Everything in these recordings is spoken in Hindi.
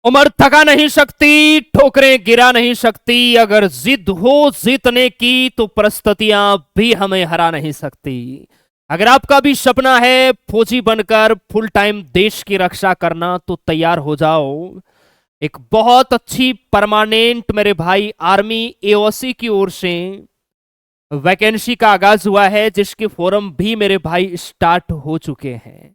उम्र थका नहीं सकती, ठोकरें गिरा नहीं सकती, अगर जिद हो जीतने की तो परिस्थितियां भी हमें हरा नहीं सकती। अगर आपका भी सपना है फौजी बनकर फुल टाइम देश की रक्षा करना तो तैयार हो जाओ। एक बहुत अच्छी परमानेंट मेरे भाई आर्मी एओसी की ओर से वैकेंसी का आगाज हुआ है, जिसके फॉर्म भी मेरे भाई स्टार्ट हो चुके हैं।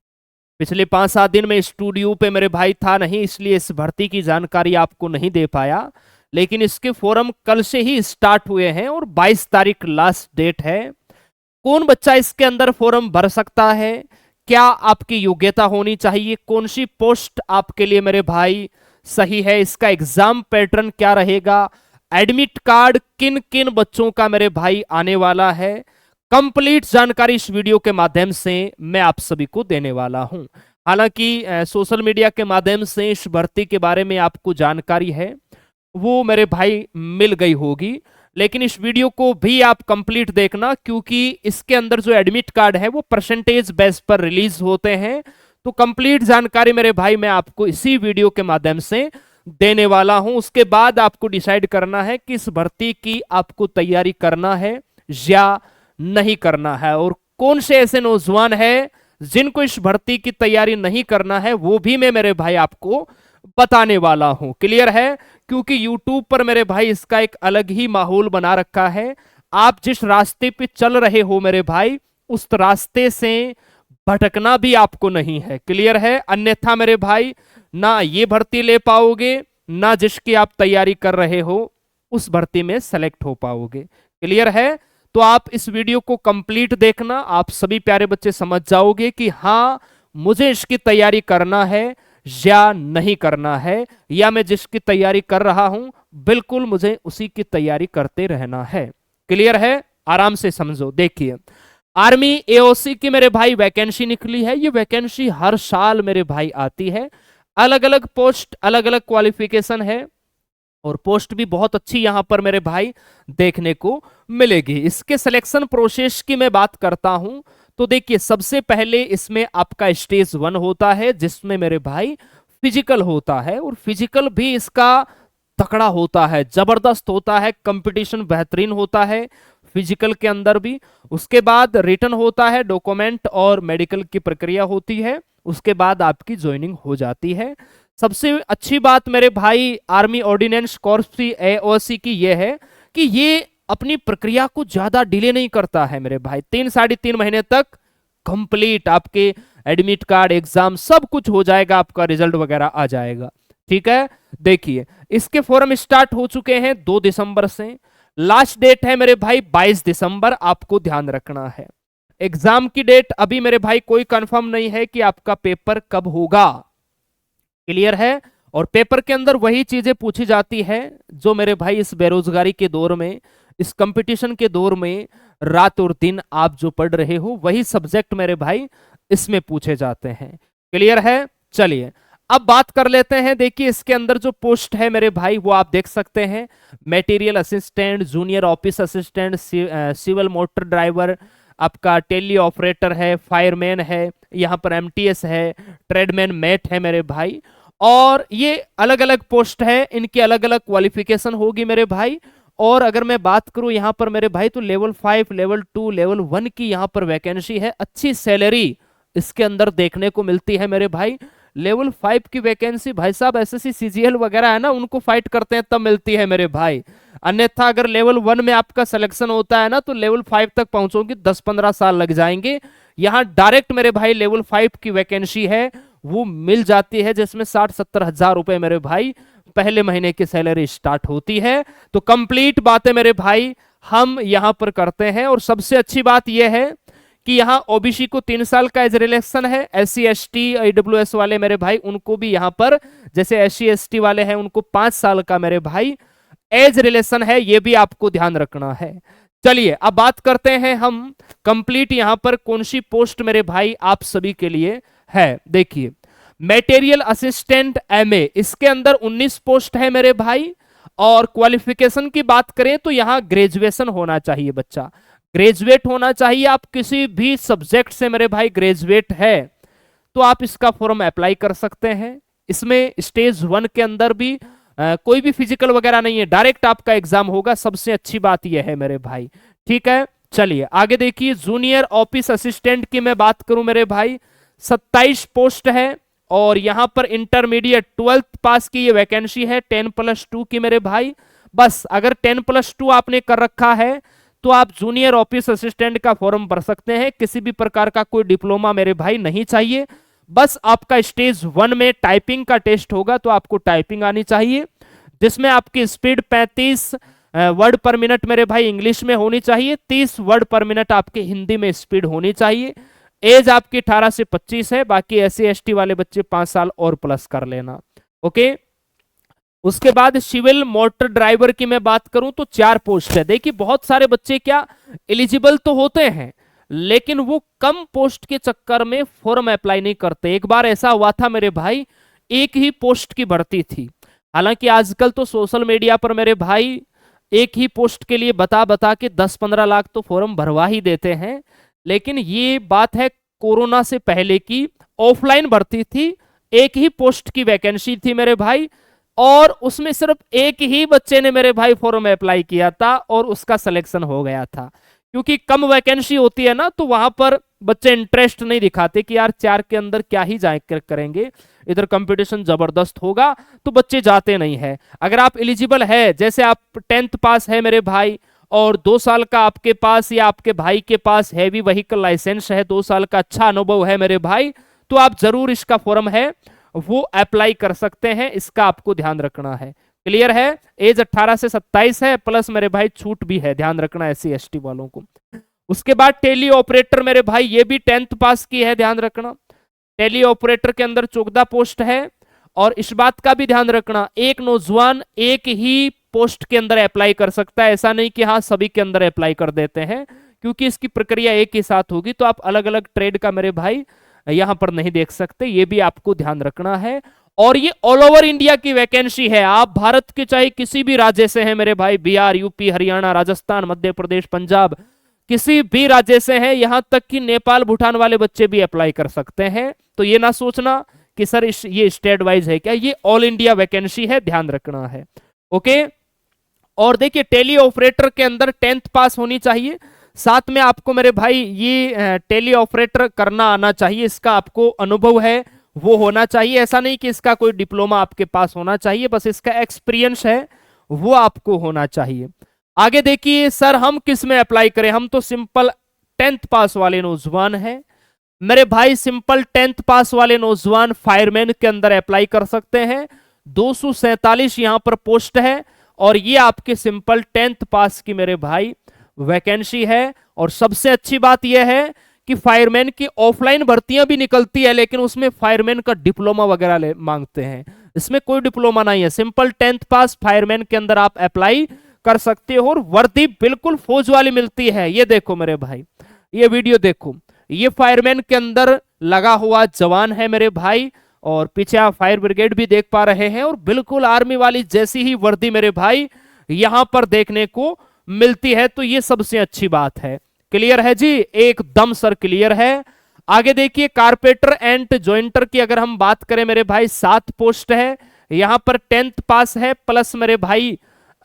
पिछले 5-7 दिन में स्टूडियो पे मेरे भाई था नहीं, इसलिए इस भर्ती की जानकारी आपको नहीं दे पाया। लेकिन इसके फॉर्म कल से ही स्टार्ट हुए हैं और 22 तारीख लास्ट डेट है। कौन बच्चा इसके अंदर फॉर्म भर सकता है, क्या आपकी योग्यता होनी चाहिए, कौन सी पोस्ट आपके लिए मेरे भाई सही है, इसका एग्जाम पैटर्न क्या रहेगा, एडमिट कार्ड किन किन बच्चों का मेरे भाई आने वाला है, कंप्लीट जानकारी इस वीडियो के माध्यम से मैं आप सभी को देने वाला हूं। हालांकि सोशल मीडिया के माध्यम से इस भर्ती के बारे में आपको जानकारी है वो मेरे भाई मिल गई होगी, लेकिन इस वीडियो को भी आप कंप्लीट देखना, क्योंकि इसके अंदर जो एडमिट कार्ड है वो परसेंटेज बेस पर रिलीज होते हैं। तो कंप्लीट जानकारी मेरे भाई मैं आपको इसी वीडियो के माध्यम से देने वाला हूं। उसके बाद आपको डिसाइड करना है कि इस भर्ती की आपको तैयारी करना है या नहीं करना है, और कौन से ऐसे नौजवान हैं जिनको इस भर्ती की तैयारी नहीं करना है वो भी मैं मेरे भाई आपको बताने वाला हूं। क्लियर है? क्योंकि YouTube पर मेरे भाई इसका एक अलग ही माहौल बना रखा है। आप जिस रास्ते पे चल रहे हो मेरे भाई, उस रास्ते से भटकना भी आपको नहीं है। क्लियर है? अन्यथा मेरे भाई ना ये भर्ती ले पाओगे, ना जिसकी आप तैयारी कर रहे हो उस भर्ती में सेलेक्ट हो पाओगे। क्लियर है? तो आप इस वीडियो को कंप्लीट देखना, आप सभी प्यारे बच्चे समझ जाओगे कि हाँ मुझे इसकी तैयारी करना है या नहीं करना है, या मैं जिसकी तैयारी कर रहा हूं बिल्कुल मुझे उसी की तैयारी करते रहना है। क्लियर है? आराम से समझो। देखिए, आर्मी एओसी की मेरे भाई वैकेंसी निकली है। ये वैकेंसी हर साल मेरे भाई आती है, अलग अलग पोस्ट, अलग अलग क्वालिफिकेशन है, और पोस्ट भी बहुत अच्छी यहां पर मेरे भाई देखने को मिलेगी। इसके सिलेक्शन प्रोसेस की मैं बात करता हूं तो देखिए, सबसे पहले इसमें आपका स्टेज 1 होता है, जिसमें मेरे भाई फिजिकल होता है, और फिजिकल भी इसका तकड़ा होता है, जबरदस्त होता है, कंपटीशन बेहतरीन होता है फिजिकल के अंदर भी। उसके बाद रिटन होता है, डॉक्यूमेंट और मेडिकल की प्रक्रिया होती है, उसके बाद आपकी ज्वाइनिंग हो जाती है। सबसे अच्छी बात मेरे भाई आर्मी ऑर्डिनेंस कॉर्प्स एओसी की यह है कि ये अपनी प्रक्रिया को ज्यादा डिले नहीं करता है मेरे भाई। 3-3.5 महीने तक कंप्लीट आपके एडमिट कार्ड, एग्जाम सब कुछ हो जाएगा, आपका रिजल्ट वगैरह आ जाएगा। ठीक है? देखिए, इसके फॉर्म स्टार्ट हो चुके हैं 2 दिसंबर से। लास्ट डेट है मेरे भाई 22 दिसंबर, आपको ध्यान रखना है। एग्जाम की डेट अभी मेरे भाई कोई कंफर्म नहीं है कि आपका पेपर कब होगा। क्लियर है? और पेपर के अंदर वही चीजें पूछी जाती है जो मेरे भाई इस बेरोजगारी के दौर में, इस कंपटीशन के दौर में रात और दिन आप जो पढ़ रहे हो वही सब्जेक्ट मेरे भाई इसमें पूछे जाते हैं। क्लियर है? चलिए अब बात कर लेते हैं। देखिए, इसके अंदर जो पोस्ट है मेरे भाई वो आप देख सकते हैं, material assistant, junior office assistant, civil motor driver, आपका टेली ऑपरेटर है, फायरमैन है, यहाँ पर एमटीएस है, ट्रेडमैन मेट है मेरे भाई। और ये अलग अलग पोस्ट है, इनकी अलग अलग क्वालिफिकेशन होगी मेरे भाई। और अगर मैं बात करूं यहाँ पर मेरे भाई, तो लेवल 5, लेवल 2, लेवल 1 की यहाँ पर वैकेंसी है। अच्छी सैलरी इसके अंदर देखने को मिलती है मेरे भाई। लेवल 5 की वैकेंसी भाई साहब एसएससी सीजीएल वगैरह है ना, उनको फाइट करते हैं तब मिलती है मेरे भाई। अन्यथा अगर लेवल 1 में आपका सिलेक्शन होता है ना, तो लेवल 5 तक पहुंचोगे 10-15 साल लग जाएंगे। यहाँ डायरेक्ट मेरे भाई लेवल 5 की वैकेंसी है वो मिल जाती है, जिसमें 60-70 हजार रुपए मेरे भाई पहले महीने की सैलरी स्टार्ट होती है। तो कंप्लीट बातें मेरे भाई हम यहां पर करते हैं। और सबसे अच्छी बात यह है कि यहाँ ओबीसी को 3 साल का एज रिलैक्शन है, SC ST ईडब्ल्यूएस वाले मेरे भाई उनको भी यहाँ पर, जैसे SC ST वाले हैं उनको 5 साल का मेरे भाई एज रिलेशन है, ये भी आपको ध्यान रखना है। चलिए अब बात करते हैं हम कंप्लीट यहां पर कौन सी पोस्ट मेरे भाई आप सभी के लिए है। देखिए, मटेरियल असिस्टेंट MA, इसके अंदर 19 पोस्ट है मेरे भाई। और क्वालिफिकेशन की बात करें तो यहां ग्रेजुएशन होना चाहिए, बच्चा ग्रेजुएट होना चाहिए। आप किसी भी सब्जेक्ट से मेरे भाई ग्रेजुएट है तो आप इसका फॉर्म अप्लाई कर सकते हैं। इसमें स्टेज 1 के अंदर भी कोई भी फिजिकल वगैरह नहीं है, डायरेक्ट आपका एग्जाम होगा। सबसे अच्छी बात यह है मेरे भाई, ठीक है। चलिए आगे देखिए, जूनियर ऑफिस असिस्टेंट की मैं बात करूं मेरे भाई, 27 पोस्ट है और यहां पर इंटरमीडिएट 12th पास की ये वैकेंसी है, 10+2 की मेरे भाई। बस अगर 10+2 आपने कर रखा है तो आप जूनियर ऑफिस असिस्टेंट का फॉर्म भर सकते हैं। किसी भी प्रकार का कोई डिप्लोमा मेरे भाई नहीं चाहिए। बस आपका स्टेज 1 में टाइपिंग का टेस्ट होगा, तो आपको टाइपिंग आनी चाहिए, जिसमें आपकी स्पीड 35 वर्ड पर मिनट मेरे भाई इंग्लिश में होनी चाहिए, 30 वर्ड पर मिनट आपके हिंदी में स्पीड होनी चाहिए। एज आपकी 18 से 25 है, बाकी SC ST वाले बच्चे 5 साल और प्लस कर लेना। ओके, उसके बाद सिविल मोटर ड्राइवर की मैं बात करूं तो 4 पोस्ट है। देखिए बहुत सारे बच्चे क्या एलिजिबल तो होते हैं, लेकिन वो कम पोस्ट के चक्कर में फॉर्म अप्लाई नहीं करते। एक बार ऐसा हुआ था मेरे भाई, एक ही पोस्ट की भर्ती थी। हालांकि आजकल तो सोशल मीडिया पर मेरे भाई एक ही पोस्ट के लिए बता बता के 10-15 लाख तो फॉर्म भरवा ही देते हैं, लेकिन ये बात है कोरोना से पहले की, ऑफलाइन भर्ती थी, एक ही पोस्ट की वैकेंसी थी मेरे भाई, और उसमें सिर्फ एक ही बच्चे ने मेरे भाई फॉर्म अप्लाई किया था और उसका सिलेक्शन हो गया था। क्योंकि कम वैकेंसी होती है ना, तो वहां पर बच्चे इंटरेस्ट नहीं दिखाते कि यार 4 के अंदर क्या ही जाए करेंगे, इधर कंपटीशन जबरदस्त होगा, तो बच्चे जाते नहीं है। अगर आप एलिजिबल है, जैसे आप 10th पास है मेरे भाई और 2 साल का आपके पास या आपके भाई के पास हैवी व्हीकल लाइसेंस है, 2 साल का अच्छा अनुभव है मेरे भाई, तो आप जरूर इसका फॉर्म है वो अप्लाई कर सकते हैं। इसका आपको ध्यान रखना है। क्लियर है? एज 18 से 27 है, प्लस मेरे भाई छूट भी है, ध्यान रखना SC ST वालों को। उसके बाद टेली ऑपरेटर मेरे भाई, ये भी 10th पास की है, ध्यान रखना। टेली ऑपरेटर के अंदर 14 पोस्ट है, और इस बात का भी ध्यान रखना, एक नौजवान एक ही पोस्ट के अंदर अप्लाई कर सकता है। ऐसा नहीं कि हाँ सभी के अंदर अप्लाई कर देते हैं, क्योंकि इसकी प्रक्रिया एक ही साथ होगी, तो आप अलग अलग ट्रेड का मेरे भाई यहां पर नहीं देख सकते, ये भी आपको ध्यान रखना है। और ये ऑल ओवर इंडिया की वैकेंसी है, आप भारत के चाहे किसी भी राज्य से हैं मेरे भाई, बिहार, यूपी, हरियाणा, राजस्थान, मध्य प्रदेश, पंजाब, किसी भी राज्य से हैं, यहां तक कि नेपाल, भूटान वाले बच्चे भी अप्लाई कर सकते हैं। तो ये ना सोचना कि सर ये स्टेट वाइज है क्या, ये ऑल इंडिया वैकेंसी है, ध्यान रखना है। ओके, और देखिए टेली ऑपरेटर के अंदर 10th पास होनी चाहिए, साथ में आपको मेरे भाई ये टेली ऑपरेटर करना आना चाहिए, इसका आपको अनुभव है वो होना चाहिए। ऐसा नहीं कि इसका कोई डिप्लोमा आपके पास होना चाहिए, बस इसका एक्सपीरियंस है वो आपको होना चाहिए। आगे देखिए, सर हम किस में अप्लाई करें, हम तो सिंपल 10th पास वाले नौजवान हैं मेरे भाई। सिंपल 10th पास वाले नौजवान फायरमैन के अंदर अप्लाई कर सकते हैं। 247 यहां पर पोस्ट है, और ये आपके सिंपल 10th पास की मेरे भाई वैकेंसी है। और सबसे अच्छी बात यह है कि फायरमैन की ऑफलाइन भर्तियां भी निकलती है, लेकिन उसमें फायरमैन का डिप्लोमा वगैरह मांगते हैं, इसमें कोई डिप्लोमा नहीं है। सिंपल 10th पास फायरमैन के अंदर आप अप्लाई कर सकते हो, और वर्दी बिल्कुल फौज वाली मिलती है। ये देखो मेरे भाई, ये वीडियो देखो, ये फायरमैन के अंदर लगा हुआ जवान है मेरे भाई, और पीछे आप फायर ब्रिगेड भी देख पा रहे हैं, और बिल्कुल आर्मी वाली जैसी ही वर्दी मेरे भाई यहां पर देखने को मिलती है। तो ये सबसे अच्छी बात है। क्लियर है जी, एकदम सर क्लियर है। आगे देखिए, कारपेंटर एंड जॉइंटर की अगर हम बात करें मेरे भाई, 7 पोस्ट है, यहां पर 10th पास है, प्लस मेरे भाई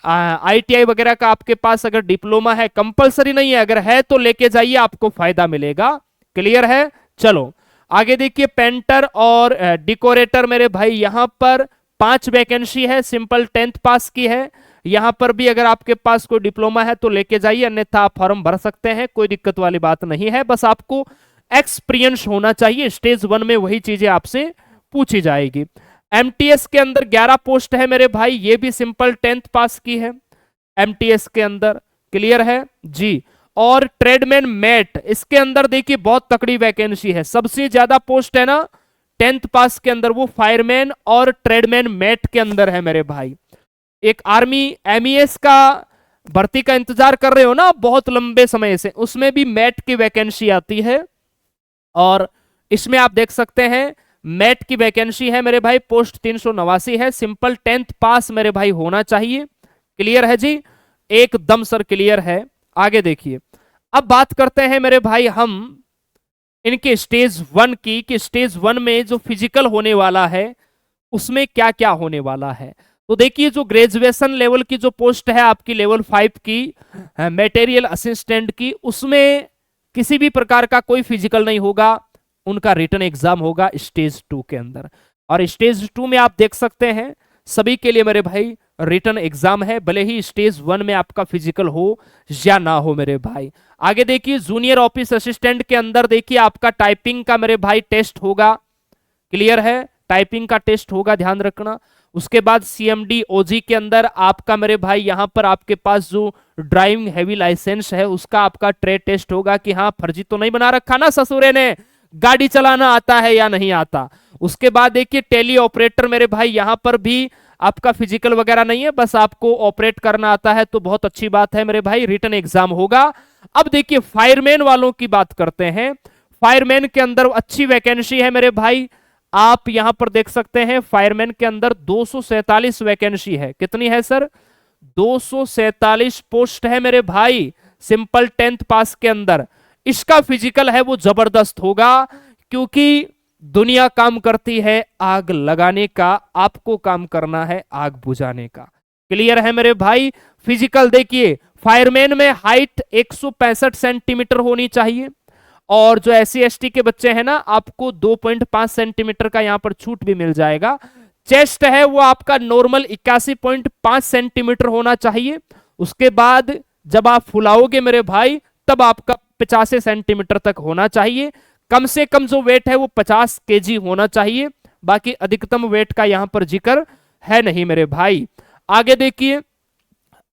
ITI वगैरह का आपके पास अगर डिप्लोमा है, कंपलसरी नहीं है, अगर है तो लेके जाइए, आपको फायदा मिलेगा। क्लियर है? चलो आगे देखिए, पेंटर और डेकोरेटर मेरे भाई, यहां पर 5 वैकेंसी है, सिंपल 10th पास की है। यहां पर भी अगर आपके पास कोई डिप्लोमा है तो लेके जाइए, अन्यथा आप फॉर्म भर सकते हैं, कोई दिक्कत वाली बात नहीं है। बस आपको एक्सपीरियंस होना चाहिए, स्टेज 1 में वही चीजें आपसे पूछी जाएगी। MTS के अंदर 11 पोस्ट है मेरे भाई, ये भी सिंपल 10th पास की है MTS के अंदर। क्लियर है जी। और ट्रेडमैन मेट, इसके अंदर देखिए बहुत तकड़ी वैकेंसी है, सबसे ज्यादा पोस्ट है ना 10th पास के अंदर, वो फायरमैन और ट्रेडमैन मेट के अंदर है मेरे भाई। एक आर्मी MES का भर्ती का इंतजार कर रहे हो ना बहुत लंबे समय से, उसमें भी मेट की वैकेंसी आती है, और इसमें आप देख सकते हैं मेट की वैकेंसी है मेरे भाई, पोस्ट 389 है, सिंपल 10th पास मेरे भाई होना चाहिए। क्लियर है जी, एकदम सर क्लियर है। आगे देखिए, अब बात करते हैं मेरे भाई हम इनके स्टेज 1 की, कि स्टेज 1 में जो फिजिकल होने वाला है उसमें क्या क्या होने वाला है। तो देखिए जो ग्रेजुएशन लेवल की जो पोस्ट है आपकी लेवल 5 की मटेरियल असिस्टेंट की, उसमें किसी भी प्रकार का कोई फिजिकल नहीं होगा, उनका रिटन एग्जाम होगा स्टेज 2 के अंदर। और स्टेज 2 में आप देख सकते हैं सभी के लिए मेरे भाई रिटन एग्जाम है, भले ही स्टेज 1 में आपका फिजिकल हो या ना हो मेरे भाई। आगे देखिए जूनियर ऑफिस असिस्टेंट के अंदर देखिए आपका टाइपिंग का मेरे भाई टेस्ट होगा, क्लियर है, टाइपिंग का टेस्ट होगा, ध्यान रखना। उसके बाद सीएमडी ओजी के अंदर आपका मेरे भाई यहां पर आपके पास जो ड्राइविंग हैवी लाइसेंस है उसका आपका ट्रेड टेस्ट होगा कि हाँ फर्जी तो नहीं बना रखा ना ससुरे ने, गाड़ी चलाना आता है या नहीं आता। उसके बाद देखिए टेली ऑपरेटर मेरे भाई यहां पर भी आपका फिजिकल वगैरह नहीं है, बस आपको ऑपरेट करना आता है तो बहुत अच्छी बात है मेरे भाई, रिटन एग्जाम होगा। अब देखिए फायरमैन वालों की बात करते हैं। फायरमैन के अंदर अच्छी वैकेंसी है मेरे भाई, आप यहां पर देख सकते हैं फायरमैन के अंदर 247 वैकेंसी है। कितनी है सर? 247 पोस्ट है मेरे भाई सिंपल 10th पास के अंदर। इसका फिजिकल है वो जबरदस्त होगा, क्योंकि दुनिया काम करती है आग लगाने का, आपको काम करना है आग बुझाने का। क्लियर है मेरे भाई? फिजिकल देखिए फायरमैन में हाइट 165 सेंटीमीटर होनी चाहिए, और जो SC ST के बच्चे हैं ना आपको 2.5 सेंटीमीटर का यहां पर छूट भी मिल जाएगा। चेस्ट है वो आपका नॉर्मल 81.5 सेंटीमीटर होना चाहिए। उसके बाद जब आप फुलाओगे मेरे भाई तब आपका 85 सेंटीमीटर तक होना चाहिए। कम से कम जो वेट है वो 50 केजी होना चाहिए, बाकी अधिकतम वेट का यहां पर जिक्र है नहीं मेरे भाई। आगे देखिए,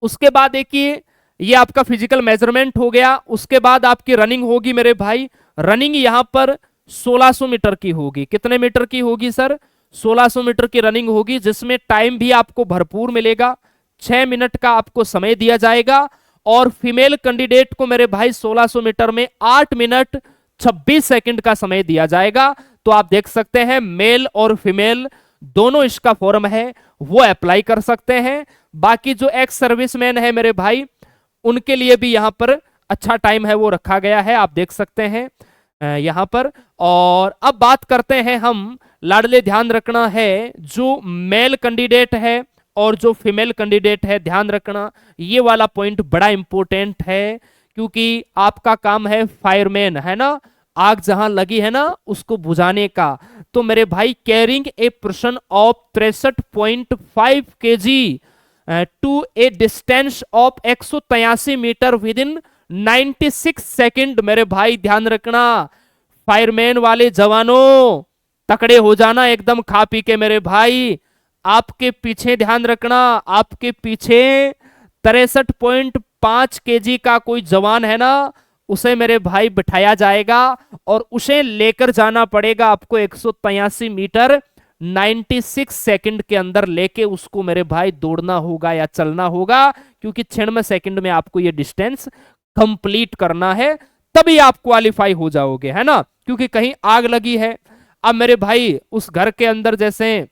उसके बाद देखिए ये आपका फिजिकल मेजरमेंट हो गया। उसके बाद आपकी रनिंग होगी मेरे भाई, रनिंग यहां पर 1600 मीटर की होगी। कितने मीटर की होगी सर? 1600 मीटर की रनिंग होगी, जिसमें टाइम भी आपको भरपूर मिलेगा, 6 मिनट का आपको समय दिया जाएगा। और फीमेल कैंडिडेट को मेरे भाई 1600 मीटर में 8 मिनट 26 सेकंड का समय दिया जाएगा। तो आप देख सकते हैं मेल और फीमेल दोनों इसका फॉर्म है वो अप्लाई कर सकते हैं। बाकी जो एक्स सर्विसमैन है मेरे भाई उनके लिए भी यहां पर अच्छा टाइम है वो रखा गया है, आप देख सकते हैं यहां पर। और अब बात करते हैं हम, लाडले ध्यान रखना है जो मेल कैंडिडेट है और जो फीमेल कैंडिडेट है, ध्यान रखना ये वाला पॉइंट बड़ा इंपॉर्टेंट है, क्योंकि आपका काम है फायरमैन, है ना, आग जहां लगी है ना उसको बुझाने का। तो मेरे भाई carrying a person of 63.5 KG to a distance of 183 meter within 96 second. मेरे भाई ध्यान रखना, फायरमैन वाले जवानों तकड़े हो जाना एकदम खा पी के मेरे भाई। आपके पीछे ध्यान रखना, आपके पीछे 63.5 केजी का कोई जवान है ना, उसे मेरे भाई बिठाया जाएगा और उसे लेकर जाना पड़ेगा आपको 183 मीटर 96 सेकंड के अंदर लेके उसको मेरे भाई दौड़ना होगा या चलना होगा, क्योंकि 96 सेकंड में आपको ये डिस्टेंस कंप्लीट करना है, तभी आप क्वालिफाई हो जाओगे, है ना, क्योंकि कहीं आग लगी है। अब मेरे भाई उस घर के अंदर जैसे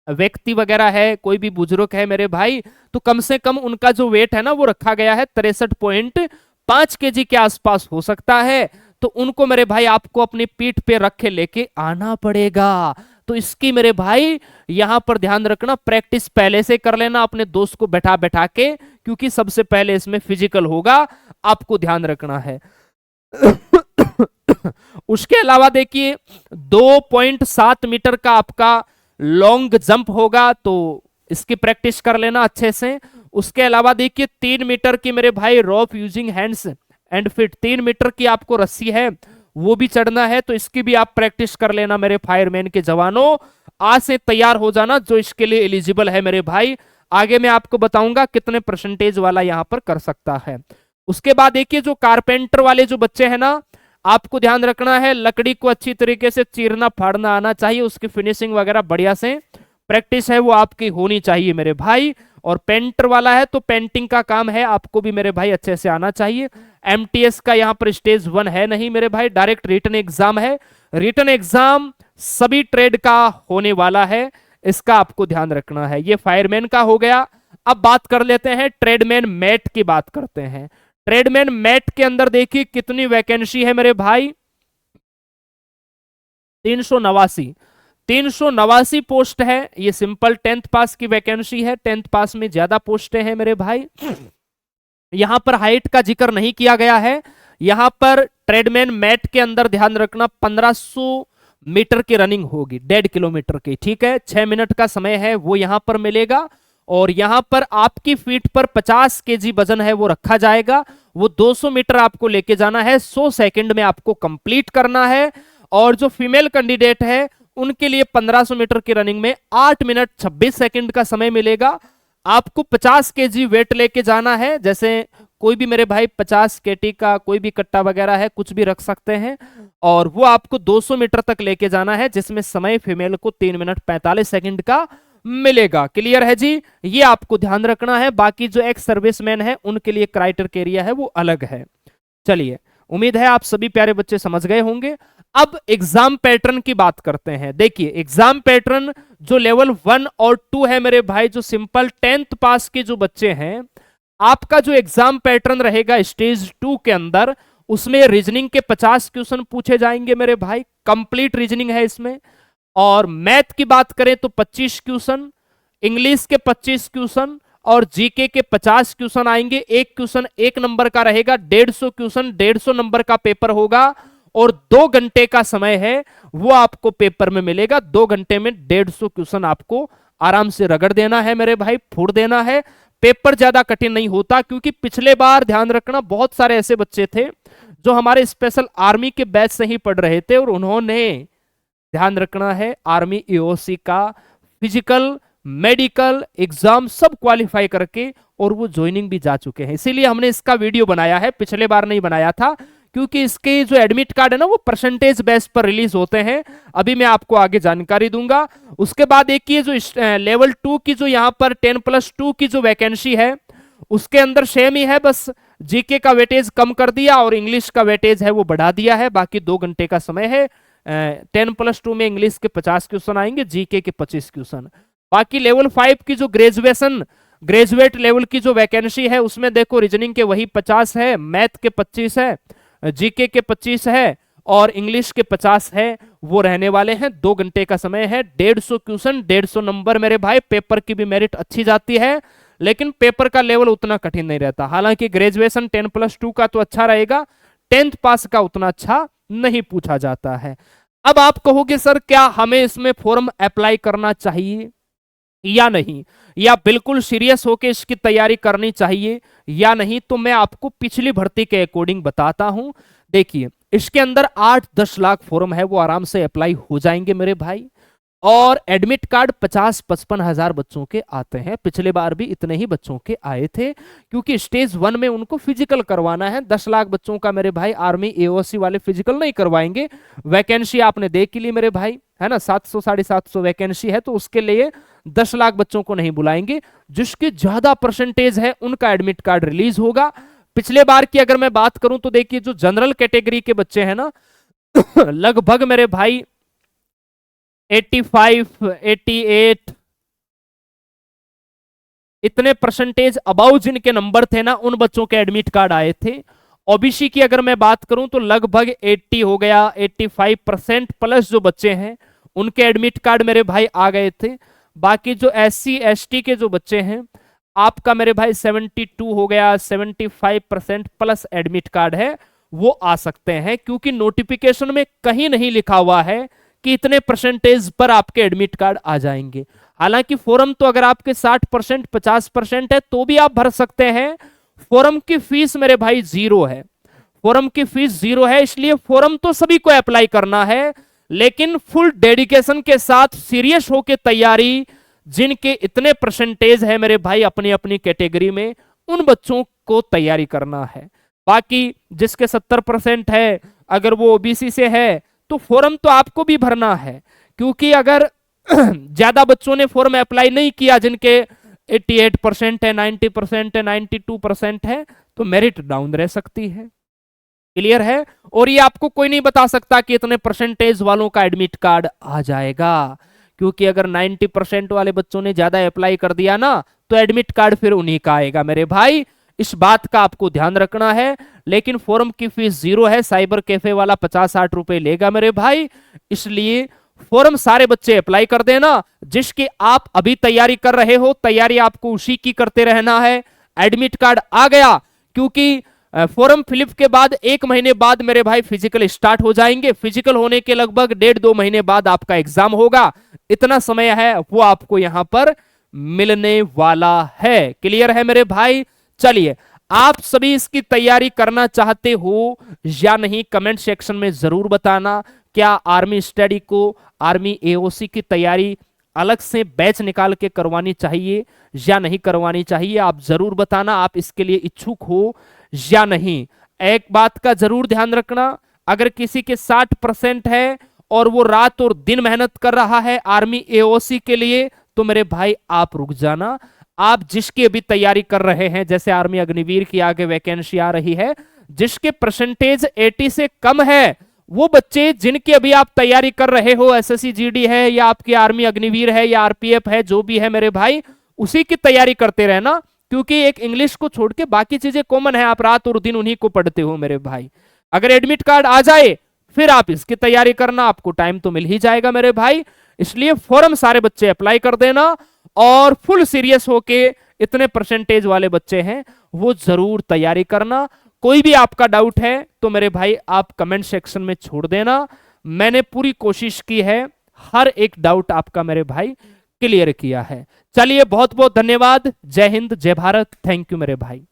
व्यक्ति वगैरह है, कोई भी बुजुर्ग है मेरे भाई, तो कम से कम उनका जो वेट है ना वो रखा गया है 63.5 केजी के आसपास हो सकता है। तो उनको मेरे भाई आपको अपनी पीठ पे रख के लेके आना पड़ेगा। तो इसकी मेरे भाई यहां पर ध्यान रखना, प्रैक्टिस पहले से कर लेना अपने दोस्त को बैठा बैठा के, क्योंकि सबसे पहले इसमें फिजिकल होगा, आपको ध्यान रखना है। उसके अलावा देखिए 2.7 मीटर का आपका लॉन्ग जंप होगा, तो इसकी प्रैक्टिस कर लेना अच्छे से। उसके अलावा देखिए 3 मीटर की मेरे भाई rope using hands and feet, 3 metre की आपको रस्सी है वो भी चढ़ना है, तो इसकी भी आप प्रैक्टिस कर लेना मेरे फायरमैन के जवानों। आज से तैयार हो जाना जो इसके लिए एलिजिबल है मेरे भाई। आगे मैं आपको बताऊंगा कितने परसेंटेज वाला यहां पर कर सकता है। उसके बाद देखिए जो कारपेंटर वाले जो बच्चे हैं ना, आपको ध्यान रखना है लकड़ी को अच्छी तरीके से चीरना फाड़ना आना चाहिए, उसकी फिनिशिंग वगैरह बढ़िया से प्रैक्टिस है वो आपकी होनी चाहिए मेरे भाई। और पेंटर वाला है तो पेंटिंग का काम है, आपको भी मेरे भाई अच्छे से आना चाहिए। MTS का यहाँ पर स्टेज 1 है नहीं मेरे भाई, डायरेक्ट रिटन एग्जाम है। रिटन एग्जाम सभी ट्रेड का होने वाला है, इसका आपको ध्यान रखना है। ये फायरमैन का हो गया। अब बात कर लेते हैं ट्रेडमैन मैट की बात करते हैं। ट्रेडमैन मैट के अंदर देखिए कितनी वैकेंसी है मेरे भाई, 389। 389 पोस्ट है। ये सिंपल 10th पास की वैकेंसी है। 10th पास में ज्यादा पोस्टें हैं मेरे भाई। यहां पर हाइट का जिक्र नहीं किया गया है। यहां पर ट्रेडमैन मैट के अंदर ध्यान रखना 1500 मीटर की रनिंग होगी, 1.5 किलोमीटर की, ठीक है। 6 मिनट का समय है वो यहां पर मिलेगा। और यहां पर आपकी फीट पर 50 केजी वजन है वो रखा जाएगा। वो 200 मीटर आपको लेके जाना है, 100 सेकंड में आपको कंप्लीट करना है। और जो फीमेल कैंडिडेट है उनके लिए 1500 मीटर की रनिंग में 8 मिनट 26 सेकंड का समय मिलेगा। आपको 50 केजी वेट लेके जाना है। जैसे कोई भी मेरे भाई 50 केटी का कोई भी कट्टा वगैरह है, कुछ भी रख सकते हैं। और वो आपको 200 मीटर तक लेके जाना है, जिसमें समय फीमेल को 3 मिनट 45 सेकंड का मिलेगा। क्लियर है जी, ये आपको ध्यान रखना है। बाकी जो एक्स सर्विसमैन है उनके लिए क्राइटेरिया है वो अलग है। चलिए, उम्मीद है आप सभी प्यारे बच्चे समझ गए होंगे। अब एग्जाम पैटर्न की बात करते हैं। देखिए, एग्जाम पैटर्न जो लेवल 1 और 2 है मेरे भाई, जो सिंपल 10th पास के जो बच्चे हैं, आपका जो एग्जाम पैटर्न रहेगा स्टेज 2 के अंदर, उसमें रीजनिंग के 50 क्वेश्चन पूछे जाएंगे मेरे भाई, कंप्लीट रीजनिंग है इसमें। और मैथ की बात करें तो 25 क्वेश्चन, इंग्लिश के 25 क्वेश्चन और जीके के 50 क्वेश्चन आएंगे। एक क्वेश्चन 1 नंबर का रहेगा, 150 क्वेश्चन 150 नंबर का पेपर होगा। और 2 घंटे का समय है वो आपको पेपर में मिलेगा। 2 घंटे में 150 क्वेश्चन आपको आराम से रगड़ देना है मेरे भाई, फोड़ देना है। पेपर ज्यादा कठिन नहीं होता, क्योंकि पिछले बार ध्यान रखना बहुत सारे ऐसे बच्चे थे जो हमारे स्पेशल आर्मी के बैच से ही पढ़ रहे थे, और उन्होंने ध्यान रखना है आर्मी एओसी का फिजिकल मेडिकल एग्जाम सब क्वालिफाई करके और वो ज्वाइनिंग भी जा चुके हैं। इसीलिए हमने इसका वीडियो बनाया है, पिछले बार नहीं बनाया था, क्योंकि इसके जो एडमिट कार्ड है ना वो परसेंटेज बेस पर रिलीज होते हैं। अभी मैं आपको आगे जानकारी दूंगा। उसके बाद एक ये जो लेवल 2 की जो यहाँ पर 10+2 की जो वैकेंसी है, उसके अंदर सेम ही है, बस जीके का वेटेज कम कर दिया और इंग्लिश का वेटेज है वो बढ़ा दिया है। बाकी 2 घंटे का समय है। 10+2 में इंग्लिश के 50 क्वेश्चन आएंगे, जीके के 25 क्वेश्चन। बाकी लेवल 5 की जो ग्रेजुएट लेवल की जो वैकेंसी है, उसमें देखो रीजनिंग के वही 50 है, मैथ के 25 है, जीके के 25 है और इंग्लिश के 50 है, वो रहने वाले हैं। 2 घंटे का समय है, 150 क्वेश्चन 150 नंबर मेरे भाई। पेपर की भी मेरिट अच्छी जाती है, लेकिन पेपर का लेवल उतना कठिन नहीं रहता। हालांकि ग्रेजुएशन 10+2 का तो अच्छा रहेगा, 10th पास का उतना अच्छा नहीं पूछा जाता है। अब आप कहोगे सर क्या हमें इसमें फॉर्म अप्लाई करना चाहिए या नहीं, या बिल्कुल सीरियस होकर इसकी तैयारी करनी चाहिए या नहीं, तो मैं आपको पिछली भर्ती के अकॉर्डिंग बताता हूं। देखिए, इसके अंदर 8-10 लाख फॉर्म है वो आराम से अप्लाई हो जाएंगे मेरे भाई। और एडमिट कार्ड 50-55 हजार बच्चों के आते हैं। पिछले बार भी इतने ही बच्चों के आए थे, क्योंकि स्टेज 1 में उनको फिजिकल करवाना है। 10 लाख बच्चों का मेरे भाई आर्मी एओसी वाले फिजिकल नहीं करवाएंगे। वैकेंसी आपने देख ली मेरे भाई, है ना, 700-750 वैकेंसी है, तो उसके लिए 10 लाख बच्चों को नहीं बुलाएंगे। जिसकी ज्यादा परसेंटेज है उनका एडमिट कार्ड रिलीज होगा। पिछले बार की अगर मैं बात करूं तो देखिए, जो जनरल कैटेगरी के बच्चे हैं ना लगभग मेरे भाई 85, 88 इतने परसेंटेज अबाउ जिनके नंबर थे ना, उन बच्चों के एडमिट कार्ड आए थे। ओबीसी की अगर मैं बात करूं तो लगभग 80 हो गया, 85% प्लस जो बच्चे हैं उनके एडमिट कार्ड मेरे भाई आ गए थे। बाकी जो SC ST के जो बच्चे हैं, आपका मेरे भाई 72 हो गया, 75% प्लस एडमिट कार्ड है वो आ सकते हैं, क्योंकि नोटिफिकेशन में कहीं नहीं लिखा हुआ है कि इतने परसेंटेज पर आपके एडमिट कार्ड आ जाएंगे। हालांकि फॉर्म तो अगर आपके 60% 50% है तो भी आप भर सकते हैं। फॉर्म की फीस मेरे भाई 0 है, फॉर्म की फीस 0 है, इसलिए फॉर्म तो सभी को अप्लाई करना है, लेकिन फुल डेडिकेशन के साथ सीरियस होकर तैयारी, जिनके इतने परसेंटेज है मेरे भाई अपनी अपनी कैटेगरी में, उन बच्चों को तैयारी करना है। बाकी जिसके 70% है, अगर वो ओबीसी से है, तो फॉर्म तो आपको भी भरना है, क्योंकि अगर ज्यादा बच्चों ने फॉर्म अप्लाई नहीं किया, जिनके 88% है, 90% है, 92% है, तो मेरिट डाउन रह सकती है। क्लियर है? और ये आपको कोई नहीं बता सकता कि इतने परसेंटेज वालों का एडमिट कार्ड आ जाएगा, क्योंकि अगर 90% वाले बच्चों ने ज्यादा अप्लाई कर दिया ना, तो एडमिट कार्ड फिर उन्हीं का आएगा मेरे भाई। इस बात का आपको ध्यान रखना है। लेकिन फॉर्म की फीस 0 है, साइबर कैफे वाला 50-60 रुपए लेगा मेरे भाई, इसलिए फॉर्म सारे बच्चे अप्लाई कर देना, जिसकी आप अभी तैयारी कर रहे हो, तैयारी आपको उसी की करते रहना है। एडमिट कार्ड आ गया, क्योंकि फॉर्म फिलअप के बाद 1 महीने बाद मेरे भाई फिजिकल स्टार्ट हो जाएंगे। फिजिकल होने के लगभग 1.5-2 महीने बाद आपका एग्जाम होगा। इतना समय है वो आपको यहां पर मिलने वाला है। क्लियर है मेरे भाई? चलिए, आप सभी इसकी तैयारी करना चाहते हो या नहीं, कमेंट सेक्शन में जरूर बताना। क्या आर्मी स्टडी को, आर्मी एओसी की तैयारी अलग से बैच निकाल के करवानी चाहिए या नहीं करवानी चाहिए, आप जरूर बताना। आप इसके लिए इच्छुक हो या नहीं। एक बात का जरूर ध्यान रखना, अगर किसी के 60% है और वो रात और दिन मेहनत कर रहा है आर्मी एओसी के लिए, तो मेरे भाई आप रुक जाना। आप जिसकी अभी तैयारी कर रहे हैं, जैसे आर्मी अग्निवीर की आगे वैकेंसी आ रही है, जिसके परसेंटेज 80 से कम है, वो बच्चे जिनकी अभी आप तैयारी कर रहे हो, एसएससी जीडी है या आपकी आर्मी अग्निवीर है या आरपीएफ है, जो भी है मेरे भाई, उसी की तैयारी करते रहना। क्योंकि एक इंग्लिश को छोड़ के बाकी चीजें कॉमन है, आप रात और दिन उन्हीं को पढ़ते हो मेरे भाई। अगर एडमिट कार्ड आ जाए फिर आप इसकी तैयारी करना, आपको टाइम तो मिल ही जाएगा मेरे भाई। इसलिए फॉर्म सारे बच्चे अप्लाई कर देना और फुल सीरियस होके, इतने परसेंटेज वाले बच्चे हैं वो जरूर तैयारी करना। कोई भी आपका डाउट है तो मेरे भाई आप कमेंट सेक्शन में छोड़ देना। मैंने पूरी कोशिश की है हर एक डाउट आपका मेरे भाई क्लियर किया है। चलिए, बहुत बहुत धन्यवाद। जय हिंद, जय भारत। थैंक यू मेरे भाई।